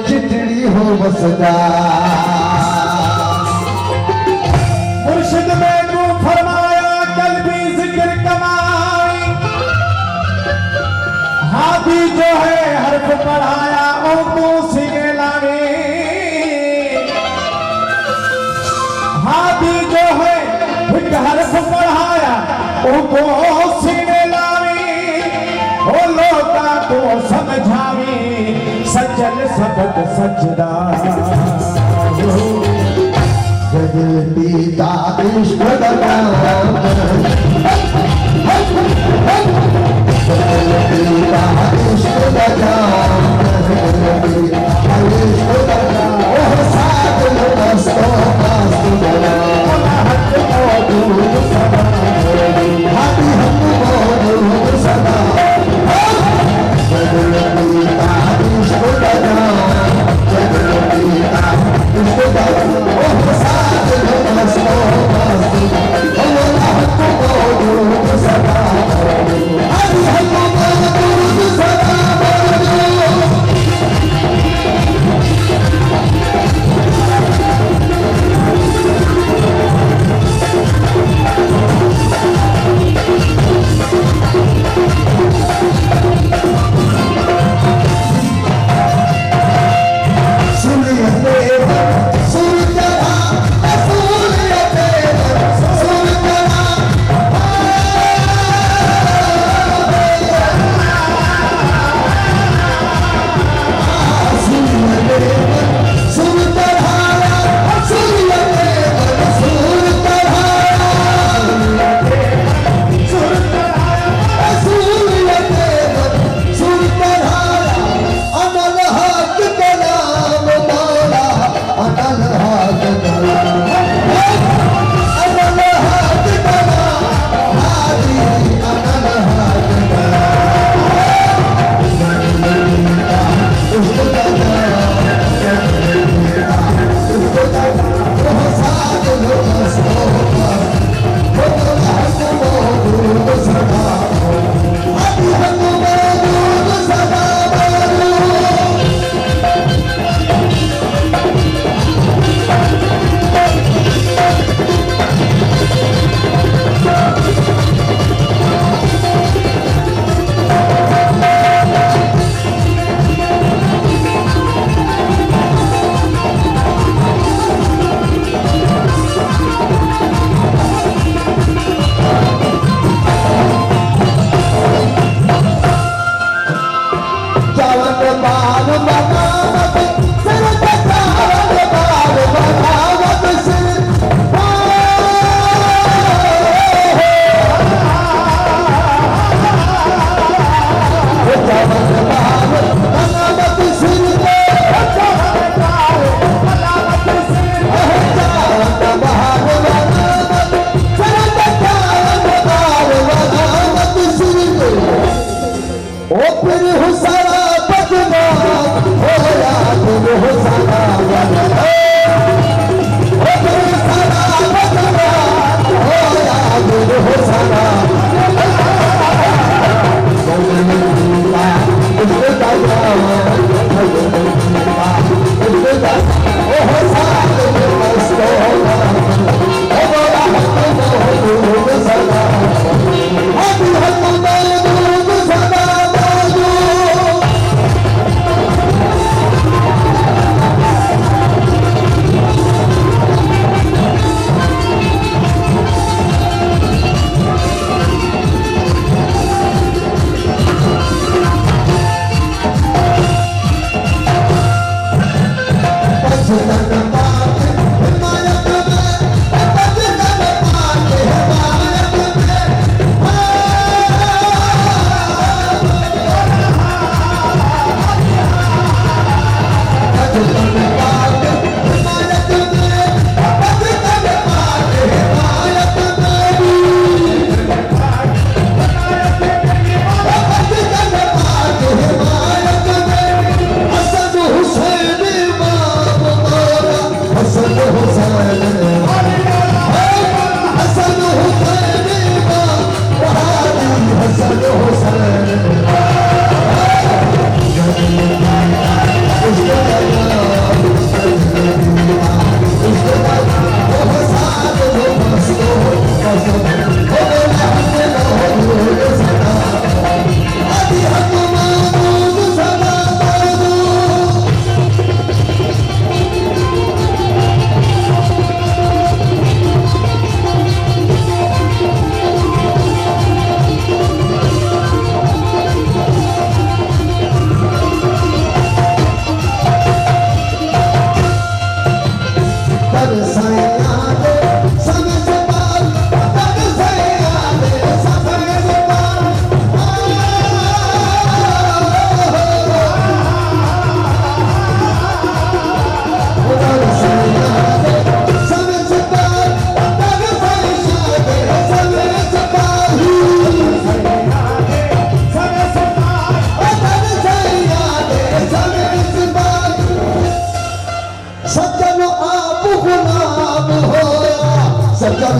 चिटड़ी हो बसदा मुर्शिद में तू फरमाया कल भी जिक्र कमाई हाथी जो है हर्फ पढ़ाया उनको सीने लाने हाथी जो है एक हर्फ पढ़ाया उनको सीने लाने ओ लोका को समझावी सज्जन सबक सजदा जदिल पीता इश्क दगा जदिल पीता इश्क दगा इश्क दगा ओह साथ मस्तो मस्त दगा हक मौजूद सदा हाथी हम मौजूद सदा जदिल पीता इश्क दगा जदिल पीता इश्क दगा ओह साथ मस्तो मस्त दगा हक मौजूद सदा हाथी हम मौजूद सदा सुनिए